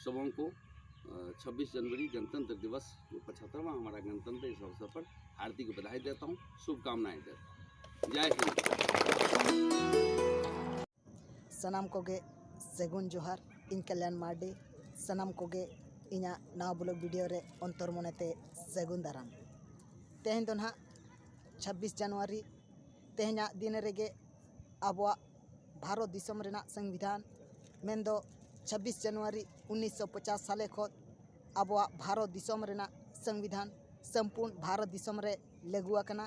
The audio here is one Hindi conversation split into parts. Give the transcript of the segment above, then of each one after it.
सबों को 26 जनवरी गणतंत्र दिवस जो 75वां हमारा गणतंत्र, इस अवसर पर हार्दिक बधाई देता हूँ, शुभकामनाएं देता हूँ। जय हिंद। सनाम कोगे सेगुन जोहार, इन कल्याण मार्डी सनाम कोगे इना नवा ब्लॉग वीडियो रे अंतर मोनेते सेगुन दाराम। तेहें दो ना 26 जनवरी तेहें दिन रेगे आबोआ भारत दिसम रेना संविधान मेन दो 26 जनवरी 1950 साले खो आबोआ भारत दिसम रेना संविधान संपूर्ण भारत दिसम रे लागू आकना।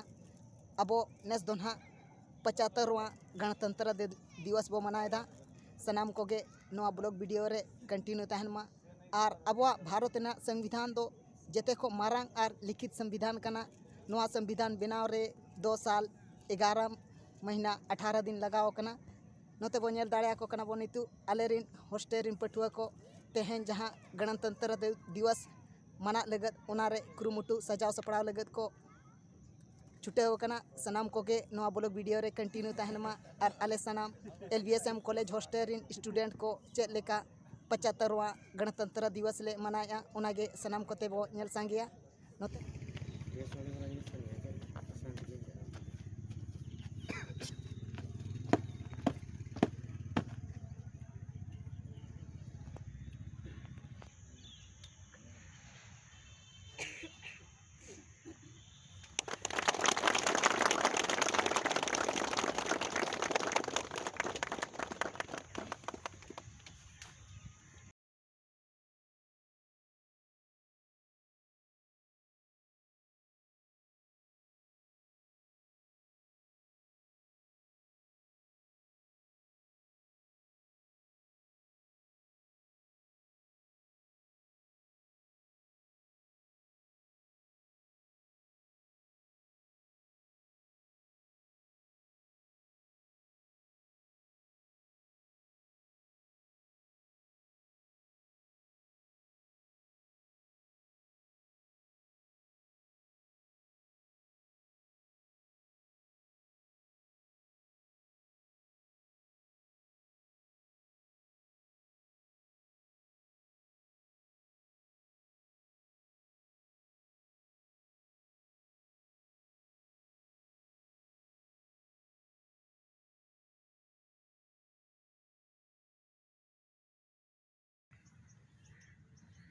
अबो नेस दो ना 75वां गणतंत्र दिवस बो मनाएदा। सनाम कोगे नवा ब्लॉग वीडियो रे कंटिन्यू तहन मा और आबोआ भारत ना संविधान दो जेते को मारांग और लिखित संविधान कना। नवा संविधान बनाव रे 2 साल 11 महीना 18 दिन लगाव कना। नोते बो नेल दाड़े को कना बो नितु आलेरिन हॉस्टेल रिन पटुआ को तेहें जहाँ गणतंत्र दिवस मना लगत उनारे कुरुमुटु सजाव सपड़ाव लगत को छुटेव कना। सनाम कोगे नवा ब्लॉग वीडियो रे कंटिन्यू तहन मा और आले सनाम LBSM कॉलेज हॉस्टेल रिन स्टूडेंट को चेक लेका 75वां गणतंत्र दिवस ले मनाया उनागे सनाम कोते बो नेल सांगिया नोते।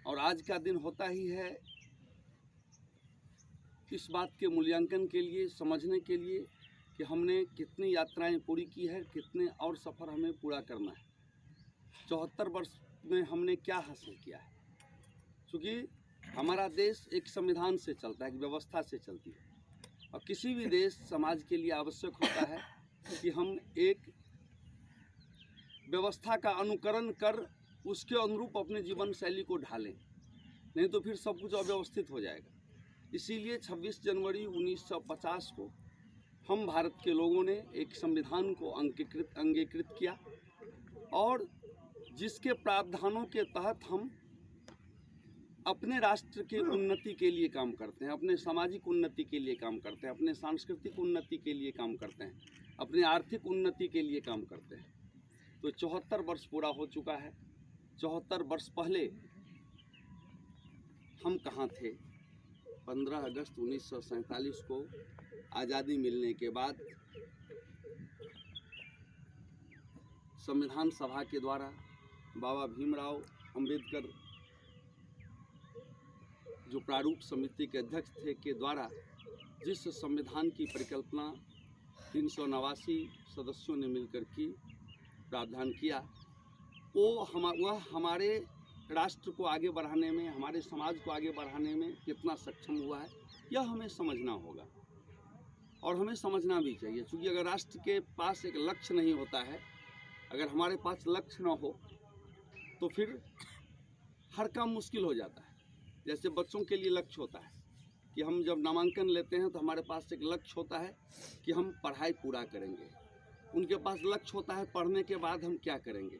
और आज का दिन होता ही है इस बात के मूल्यांकन के लिए, समझने के लिए कि हमने कितनी यात्राएं पूरी की है, कितने और सफ़र हमें पूरा करना है, 74 वर्ष में हमने क्या हासिल किया है। क्योंकि हमारा देश एक संविधान से चलता है, एक व्यवस्था से चलती है, और किसी भी देश समाज के लिए आवश्यक होता है कि हम एक व्यवस्था का अनुकरण कर उसके अनुरूप अपने जीवन शैली को ढालें, नहीं तो फिर सब कुछ अव्यवस्थित हो जाएगा। इसीलिए 26 जनवरी 1950 को हम भारत के लोगों ने एक संविधान को अंगीकृत किया, और जिसके प्रावधानों के तहत हम अपने राष्ट्र के उन्नति के लिए काम करते हैं, अपने सामाजिक उन्नति के लिए काम करते हैं, अपने सांस्कृतिक उन्नति के लिए काम करते हैं, अपनी आर्थिक उन्नति के लिए काम करते हैं। तो 74 वर्ष पूरा हो चुका है। 74 वर्ष पहले हम कहाँ थे? 15 अगस्त 1947 को आज़ादी मिलने के बाद संविधान सभा के द्वारा बाबा भीमराव अंबेडकर जो प्रारूप समिति के अध्यक्ष थे के द्वारा जिस संविधान की परिकल्पना 389 सदस्यों ने मिलकर की, प्रावधान किया, वह हमारे राष्ट्र को आगे बढ़ाने में, हमारे समाज को आगे बढ़ाने में कितना सक्षम हुआ है, यह हमें समझना होगा और हमें समझना भी चाहिए। क्योंकि अगर राष्ट्र के पास एक लक्ष्य नहीं होता है, अगर हमारे पास लक्ष्य ना हो तो फिर हर काम मुश्किल हो जाता है। जैसे बच्चों के लिए लक्ष्य होता है कि हम जब नामांकन लेते हैं तो हमारे पास एक लक्ष्य होता है कि हम पढ़ाई पूरा करेंगे, उनके पास लक्ष्य होता है पढ़ने के बाद हम क्या करेंगे।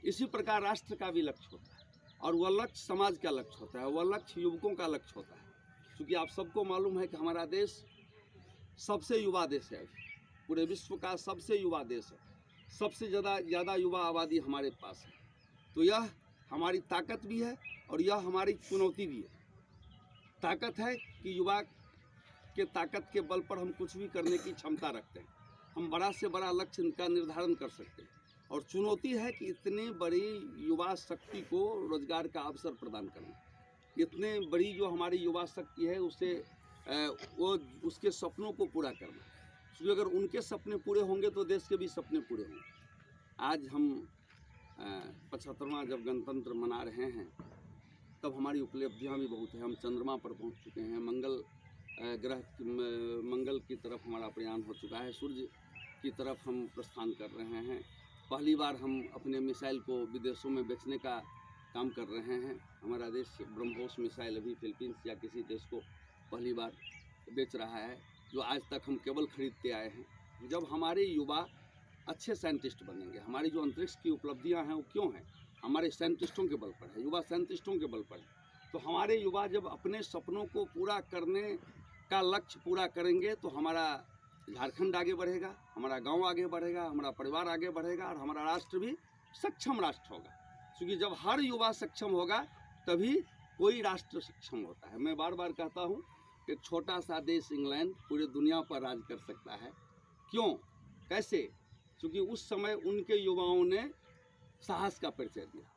इसी प्रकार राष्ट्र का भी लक्ष्य होता है, और वह लक्ष्य समाज का लक्ष्य होता है, वह लक्ष्य युवकों का लक्ष्य होता है। क्योंकि आप सबको मालूम है कि हमारा देश सबसे युवा देश है, पूरे विश्व का सबसे युवा देश है, सबसे ज़्यादा युवा आबादी हमारे पास है। तो यह हमारी ताकत भी है और यह हमारी चुनौती भी है। ताकत है कि युवा के ताकत के बल पर हम कुछ भी करने की क्षमता रखते हैं, हम बड़ा से बड़ा लक्ष्य का निर्धारण कर सकते हैं। और चुनौती है कि इतनी बड़ी युवा शक्ति को रोजगार का अवसर प्रदान करना, इतने बड़ी जो हमारी युवा शक्ति है उसे वो उसके सपनों को पूरा करना, क्योंकि अगर उनके सपने पूरे होंगे तो देश के भी सपने पूरे होंगे। आज हम 75वां जब गणतंत्र मना रहे हैं तब हमारी उपलब्धियां भी बहुत हैं। हम चंद्रमा पर पहुंच चुके हैं, मंगल की तरफ हमारा प्रयाण हो चुका है, सूर्य की तरफ हम प्रस्थान कर रहे हैं। पहली बार हम अपने मिसाइल को विदेशों में बेचने का काम कर रहे हैं। हमारा देश ब्रह्मोस मिसाइल अभी फिलीपींस या किसी देश को पहली बार बेच रहा है, जो आज तक हम केवल खरीदते आए हैं। जब हमारे युवा अच्छे साइंटिस्ट बनेंगे, हमारी जो अंतरिक्ष की उपलब्धियां हैं वो क्यों हैं? हमारे साइंटिस्टों के बल पर है, युवा साइंटिस्टों के बल पर है। तो हमारे युवा जब अपने सपनों को पूरा करने का लक्ष्य पूरा करेंगे तो हमारा झारखंड आगे बढ़ेगा, हमारा गांव आगे बढ़ेगा, हमारा परिवार आगे बढ़ेगा और हमारा राष्ट्र भी सक्षम राष्ट्र होगा। क्योंकि जब हर युवा सक्षम होगा तभी कोई राष्ट्र सक्षम होता है। मैं बार बार कहता हूँ कि एक छोटा सा देश इंग्लैंड पूरी दुनिया पर राज कर सकता है। क्यों, कैसे? क्योंकि उस समय उनके युवाओं ने साहस का परिचय दिया।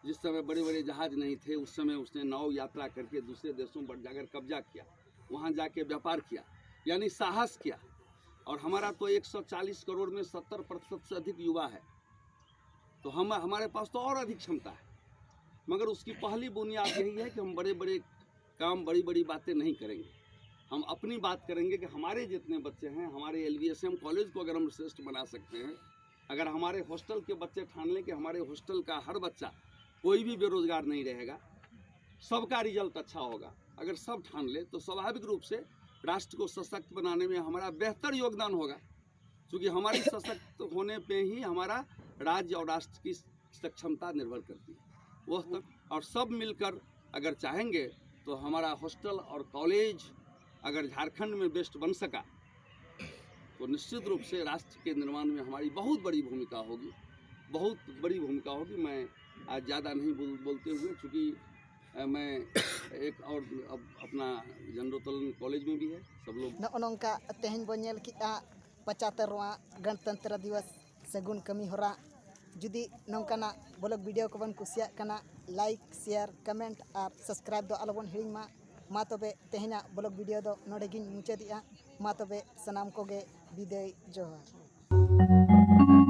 जिस समय बड़े बड़े जहाज नहीं थे उस समय उसने नाव यात्रा करके दूसरे देशों पर जाकर कब्जा किया, वहाँ जाके व्यापार किया, यानी साहस किया। और हमारा तो 140 करोड़ में 70% से अधिक युवा है, तो हमारे पास तो और अधिक क्षमता है। मगर उसकी पहली बुनियाद यही है कि हम बड़े बड़े काम, बड़ी बड़ी बातें नहीं करेंगे। हम अपनी बात करेंगे कि हमारे जितने बच्चे हैं, हमारे LVSM कॉलेज को अगर हम श्रेष्ठ बना सकते हैं, अगर हमारे हॉस्टल के बच्चे ठान लें कि हमारे हॉस्टल का हर बच्चा, कोई भी बेरोजगार नहीं रहेगा, सबका रिजल्ट अच्छा होगा, अगर सब ठान ले तो स्वाभाविक रूप से राष्ट्र को सशक्त बनाने में हमारा बेहतर योगदान होगा। क्योंकि हमारी सशक्त होने पे ही हमारा राज्य और राष्ट्र की सक्षमता निर्भर करती है। वह तक और सब मिलकर अगर चाहेंगे तो हमारा हॉस्टल और कॉलेज अगर झारखंड में बेस्ट बन सका तो निश्चित रूप से राष्ट्र के निर्माण में हमारी बहुत बड़ी भूमिका होगी, बहुत बड़ी भूमिका होगी। मैं आज ज़्यादा नहीं बोलते हुए, चूँकि मैं एक और अपना जनरोत्तोलन कॉलेज में भी है सब लोग नौका तेहन बो नेल किया 75वां गणतंत्र दिवस सगुन कमी होरा। जुदी नौकाना ब्लॉग वीडियो को बन कुसिया कना लाइक शेयर कमेंट और सब्सक्राइब दो आलोबन हिड़िंग मा तबे तेहना ब्लॉग वीडियो दो नोडे गिन मुचादिया। मा तबे सनाम कोगे विदाय जोहार।